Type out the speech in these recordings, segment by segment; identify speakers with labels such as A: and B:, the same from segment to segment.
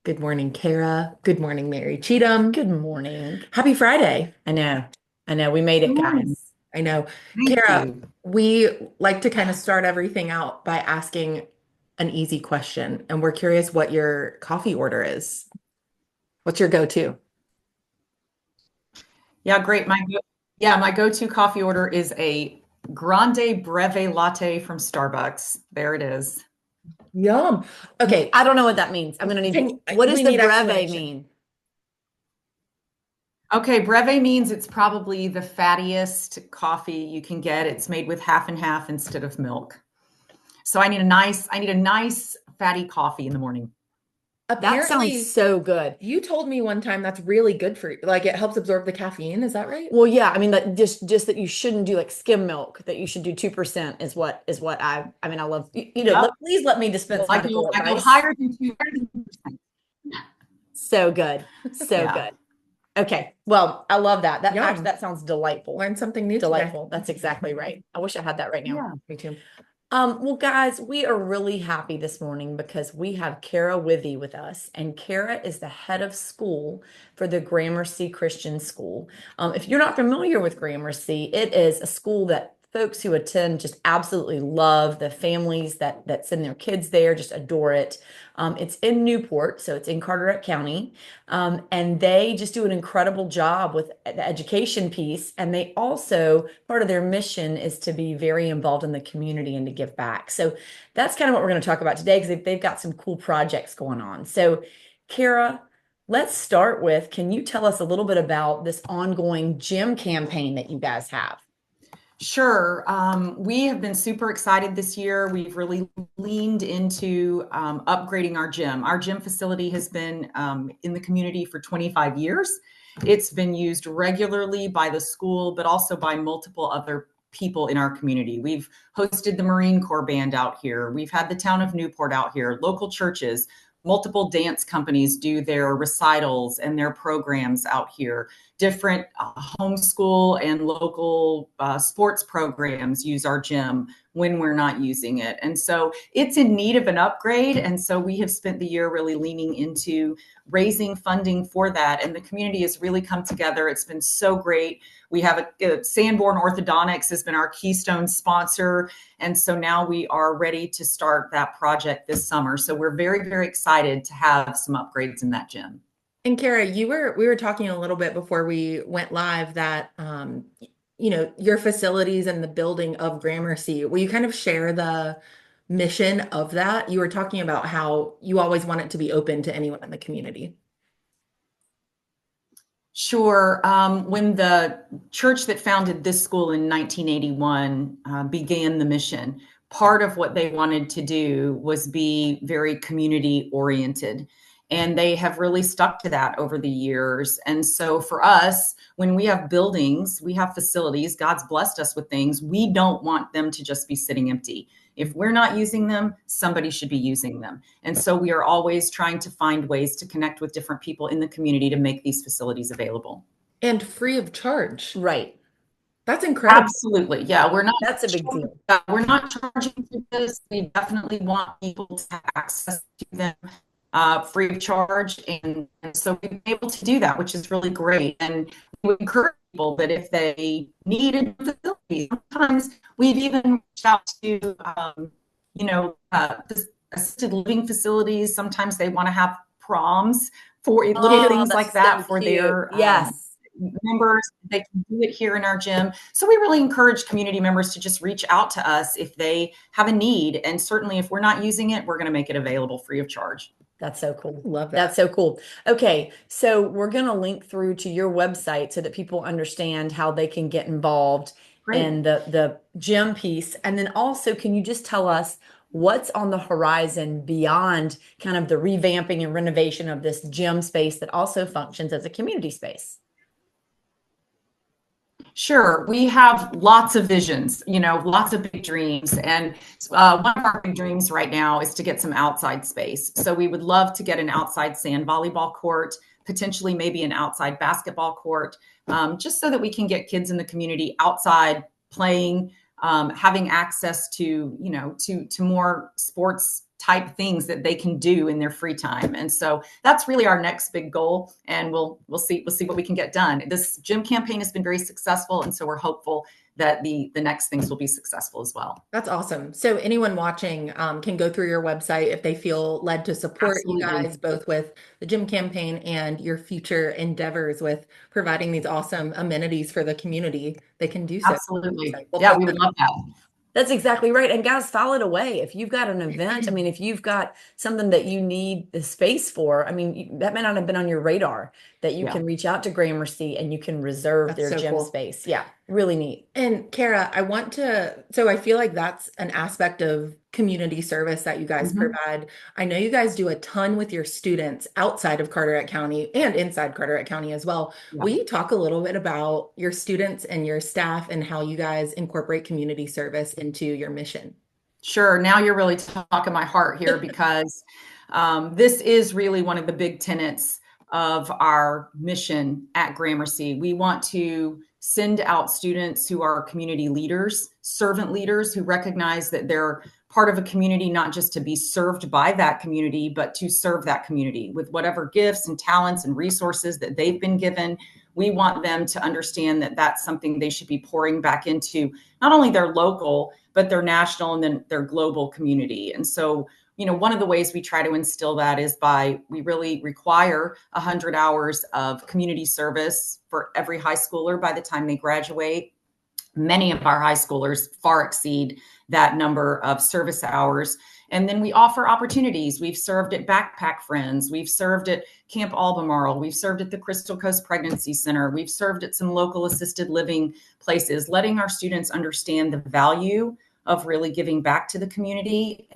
A: Good morning, Kara. Good morning, Mary Cheatham.
B: Good morning.
A: Happy Friday.
B: I know. I know. We made
C: Good
B: it,
C: morning.
B: guys.
A: I know.
C: Thank
A: Kara,
C: you.
A: we like to kind of start everything out by asking an easy question, and we're curious what your coffee order is. What's your go-to?
C: Yeah, great. My go-to coffee order is a grande breve latte from Starbucks. There it is.
A: Yum. Okay,
B: I don't know what that means. I'm gonna need. What does
A: we
B: the
A: need
B: breve
A: explanation.
B: mean?
C: Okay, breve means it's probably the fattiest coffee you can get. It's made with half and half instead of milk. So I need a nice fatty coffee in the morning.
B: That sounds
A: Apparently,
B: so good.
A: you told me one time that's really good for you. Like it helps absorb the caffeine. Is that right?
B: Well, yeah. I mean, that just that you shouldn't do like skim milk. That you should do 2% is what I mean. I love
C: Yep.
B: please let me
C: Well,
B: dispense
C: I
B: medical
C: go I go
B: advice.
C: higher than 200%.
B: So good, so
C: Yeah.
B: good. Okay. Well, I love that.
A: Yum.
B: That sounds delightful.
A: Learned something new today.
B: Delightful. That's exactly right. I wish I had that right now.
C: Yeah.
A: Me too.
B: Well, guys, we are really happy this morning because we have Kara Withee with us, and Kara is the head of school for the Gramercy Christian School. If you're not familiar with Gramercy, it is a school that folks who attend just absolutely love. The families that send their kids there just adore it. It's in Newport, so it's in Carteret County. And they just do an incredible job with the education piece. And they also, part of their mission is to be very involved in the community and to give back. So that's kind of what we're going to talk about today because they've got some cool projects going on. So, Kara, let's start with, can you tell us a little bit about this ongoing gym campaign that you guys have?
C: Sure. We have been super excited this year. We've really leaned into upgrading our gym. Our gym facility has been in the community for 25 years. It's been used regularly by the school, but also by multiple other people in our community. We've hosted the Marine Corps band out here. We've had the town of Newport out here, local churches, multiple dance companies do their recitals and their programs out here. Different homeschool and local sports programs use our gym when we're not using it. And so it's in need of an upgrade. And so we have spent the year really leaning into raising funding for that. And the community has really come together. It's been so great. We have Sanborn Orthodontics has been our keystone sponsor. And so now we are ready to start that project this summer. So we're very, very excited to have some upgrades in that gym.
A: And Kara, we were talking a little bit before we went live that your facilities and the building of Gramercy, will you kind of share the mission of that? You were talking about how you always want it to be open to anyone in the community.
C: Sure. When the church that founded this school in 1981 began the mission, part of what they wanted to do was be very community oriented. And they have really stuck to that over the years. And so for us, when we have buildings, we have facilities, God's blessed us with things, we don't want them to just be sitting empty. If we're not using them, somebody should be using them. And so we are always trying to find ways to connect with different people in the community to make these facilities available.
A: And free of charge.
B: Right.
A: That's incredible.
C: Absolutely. Yeah,
B: That's a big deal.
C: we're not charging for this. We definitely want people to have access to them free of charge. And so we've been able to do that, which is really great. And we encourage people that if they need a facility, sometimes we've even reached out to, assisted living facilities. Sometimes they want to have proms for little
B: Oh,
C: things like
B: that's
C: that
B: so
C: for
B: cute.
C: their
B: Yes.
C: members. They can do it here in our gym. So we really encourage community members to just reach out to us if they have a need. And certainly if we're not using it, we're going to make it available free of charge.
B: That's so cool.
A: Love that.
B: That's so cool. Okay, so we're going to link through to your website so that people understand how they can get involved
C: Great.
B: in the gym piece. And then also, can you just tell us what's on the horizon beyond kind of the revamping and renovation of this gym space that also functions as a community space?
C: Sure. We have lots of visions, lots of big dreams. And one of our big dreams right now is to get some outside space. So we would love to get an outside sand volleyball court, potentially maybe an outside basketball court, just so that we can get kids in the community outside playing, having access to more sports type things that they can do in their free time. And so that's really our next big goal. And we'll see what we can get done. This gym campaign has been very successful. And so we're hopeful that the next things will be successful as well.
A: That's awesome. So anyone watching can go through your website if they feel led to support you
C: Absolutely.
A: guys, both with the gym campaign and your future endeavors with providing these awesome amenities for the community. They can do so.
C: Absolutely.
A: We'll
C: Yeah,
A: put
C: we
A: that
C: would love that.
B: That's exactly right. And guys, file it away. If you've got an event, I mean, if you've got something that you need the space for, I mean, that may not have been on your radar, that you
C: Yeah.
B: can reach out to Gramercy and you can reserve
A: That's
B: their
A: so
B: gym
A: cool.
B: space. Yeah, really neat.
A: And Kara, so I feel like that's an aspect of community service that you guys
C: Mhm.
A: provide. I know you guys do a ton with your students outside of Carteret County and inside Carteret County as well.
C: Yeah.
A: Will you talk a little bit about your students and your staff and how you guys incorporate community service into your mission?
C: Sure. Now you're really talking my heart here because this is really one of the big tenets of our mission at Gramercy. We want to send out students who are community leaders, servant leaders who recognize that they're part of a community, not just to be served by that community, but to serve that community with whatever gifts and talents and resources that they've been given. We want them to understand that that's something they should be pouring back into not only their local, but their national and then their global community. And so, one of the ways we try to instill that is we really require 100 hours of community service for every high schooler by the time they graduate. Many of our high schoolers far exceed that number of service hours. And then we offer opportunities. We've served at Backpack Friends. We've served at Camp Albemarle. We've served at the Crystal Coast Pregnancy Center. We've served at some local assisted living places, letting our students understand the value of really giving back to the community.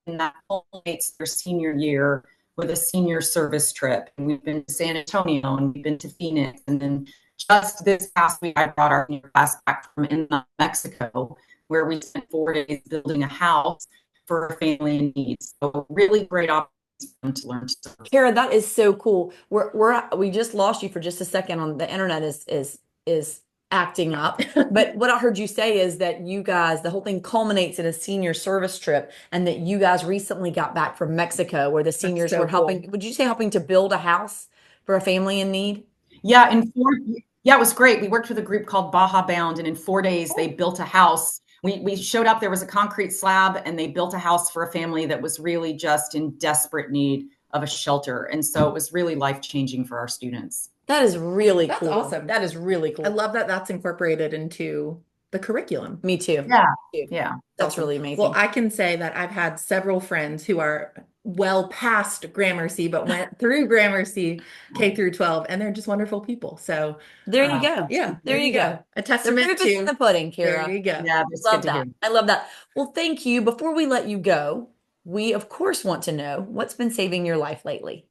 C: And that culminates their senior year with a senior service trip. And we've been to San Antonio and we've been to Phoenix. And then just this past week, I brought our new class back from inland Mexico, where we spent 4 days building a house for a family in need. So really great opportunity to learn to serve.
B: Kara, that is so cool. We just lost you for just a second on the internet is acting up. But what I heard you say is that you guys, the whole thing culminates in a senior service trip, and that you guys recently got back from Mexico where the seniors
A: so
B: were helping.
A: cool.
B: Would you say helping to build a house for a family in need?
C: Yeah, it was great. We worked with a group called Baja Bound, and in 4 days they built a house. We showed up, there was a concrete slab, and they built a house for a family that was really just in desperate need of a shelter. And so it was really life-changing for our students.
B: That is really
A: That's
B: cool.
A: awesome.
B: That is really cool.
A: I love that that's incorporated into the curriculum.
B: Me too.
C: Yeah.
B: Me too.
C: Yeah.
B: That's
A: Awesome.
B: really amazing.
A: Well, I can say that I've had several friends who are well past Gramercy, but went through Gramercy K through 12, and they're just wonderful people. So
B: there you go.
A: yeah,
B: There you go.
A: A
B: The
A: testament
B: proof is in the
A: to
B: pudding, Kara.
A: there you go.
C: Yeah, that's
B: Love
C: good to
B: that.
C: hear.
B: I love that. Well, thank you. Before we let you go, we of course want to know what's been saving your life lately.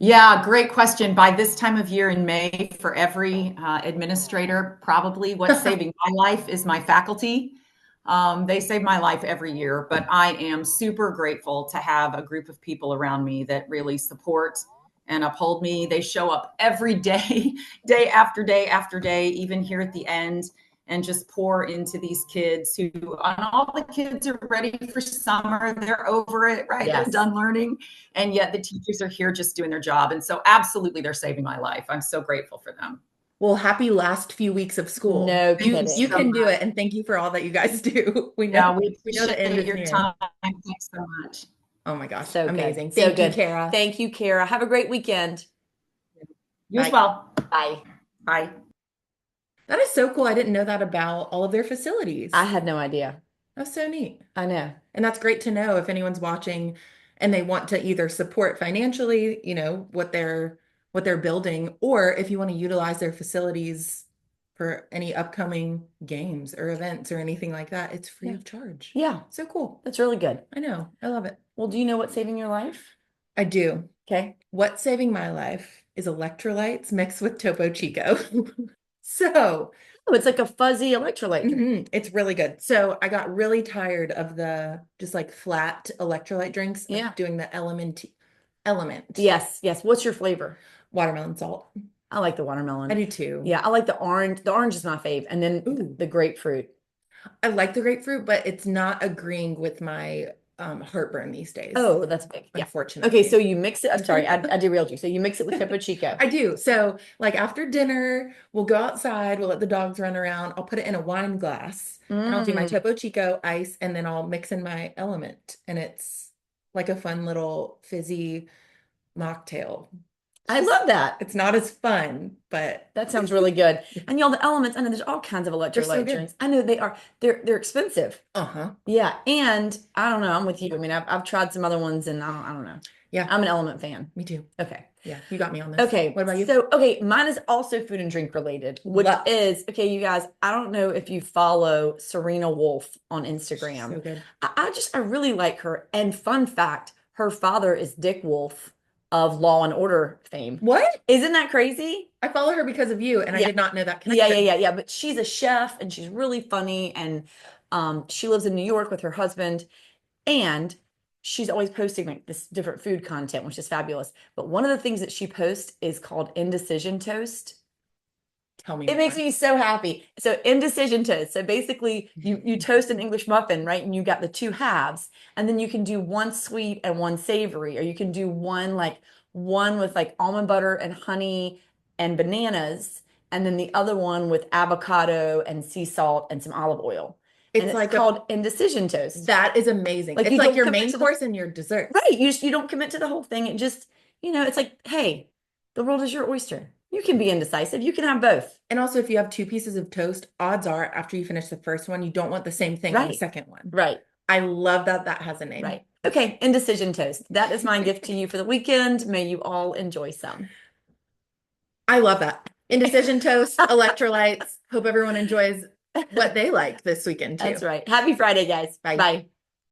C: Yeah, great question. By this time of year in May, for every administrator, probably what's saving my life is my faculty. They save my life every year, but I am super grateful to have a group of people around me that really support and uphold me. They show up every day, day after day after day, even here at the end, and just pour into these kids and all the kids are ready for summer. They're over it, right?
B: Yes.
C: They're done learning. And yet the teachers are here just doing their job. And so absolutely, they're saving my life. I'm so grateful for them.
A: Well, happy last few weeks of school.
B: No
A: You
B: kidding.
A: you can do it, and thank you for all that you guys do. We
C: Yeah,
A: know
C: we
A: know the end
C: appreciate
A: is
C: your
A: near.
C: time. Thanks so much.
A: Oh my gosh,
B: So good.
A: amazing.
B: So
A: Thank you,
B: good.
A: Kara.
B: Thank you, Kara. Have a great weekend.
C: You as
A: Bye.
C: well.
B: Bye.
C: Bye.
A: That is so cool. I didn't know that about all of their facilities.
B: I had no idea.
A: That's so neat.
B: I know.
A: And that's great to know if anyone's watching and they want to either support financially, what they're building, or if you want to utilize their facilities for any upcoming games or events or anything like that, it's free of charge.
B: Yeah.
A: So cool.
B: That's really good.
A: I know. I love it.
B: Well, do you know what's saving your life?
A: I do.
B: Okay.
A: What's saving my life is electrolytes mixed with Topo Chico. So
B: Oh, it's like a fuzzy electrolyte drink.
A: it's really good. So I got really tired of the just like flat electrolyte drinks.
B: Yeah.
A: Like doing the element
B: Yes. Yes. What's your flavor?
A: watermelon salt.
B: I like the watermelon.
A: I do too.
B: Yeah. I like the orange. The orange is my fave. And then
A: Ooh.
B: the grapefruit.
A: I like the grapefruit, but it's not agreeing with my heartburn these days,
B: Oh, that's big. Yeah. Okay, so
A: unfortunately.
B: you mix it. I'm sorry, I derailed you. So you mix it with Topo Chico.
A: I do. So, like after dinner, we'll go outside, we'll let the dogs run around. I'll put it in a wine glass and I'll do my
B: Mm.
A: Topo Chico ice and then I'll mix in my element. And it's like a fun little fizzy mocktail. It's
B: I
A: just,
B: love that.
A: it's not as fun, but
B: That sounds really good. And y'all, the elements, I know there's all kinds of
A: they're so
B: electrolyte
A: good.
B: drinks. I know they are. They're expensive.
A: Uh-huh.
B: Yeah, and I don't know. I'm with you. I mean, I've tried some other ones, and I don't know.
A: Yeah,
B: I'm an element fan.
A: me too.
B: Okay.
A: Yeah, you got me on this.
B: Okay.
A: What about you?
B: So, okay, mine is also food and drink related, which
A: Love.
B: is okay, you guys. I don't know if you follow Serena Wolf on
A: So
B: Instagram.
A: good.
B: I really like her. And fun fact, her father is Dick Wolf of Law and Order fame.
A: What?
B: Isn't that crazy?
A: I follow her because of you, and I
B: Yeah.
A: did not know that
B: Yeah,
A: connection.
B: yeah. But she's a chef and she's really funny. And she lives in New York with her husband. And she's always posting like this different food content, which is fabulous. But one of the things that she posts is called indecision toast.
A: Tell me
B: It makes
A: more.
B: me so happy. So indecision toast. So basically you toast an English muffin, right? And you got the two halves. And then you can do one sweet and one savory, or you can do one with like almond butter and honey and bananas, and then the other one with avocado and sea salt and some olive oil. And
A: It's
B: it's
A: like a
B: called indecision toast.
A: that is amazing.
B: Like
A: It's
B: you
A: like
B: don't
A: your
B: commit
A: main
B: to the
A: course and your desserts.
B: right. You don't commit to the whole thing. It just, it's like, hey, the world is your oyster. You can be indecisive. You can have both.
A: And also, if you have two pieces of toast, odds are after you finish the first one, you don't want the same thing on the
B: Right.
A: second one.
B: Right.
A: I love that that has a name.
B: Right. Okay. Indecision toast. That is my gift to you for the weekend. May you all enjoy some.
A: I love that. Indecision toast, electrolytes. Hope everyone enjoys what they like this weekend too.
B: That's right. Happy Friday, guys.
A: Bye.
B: Bye.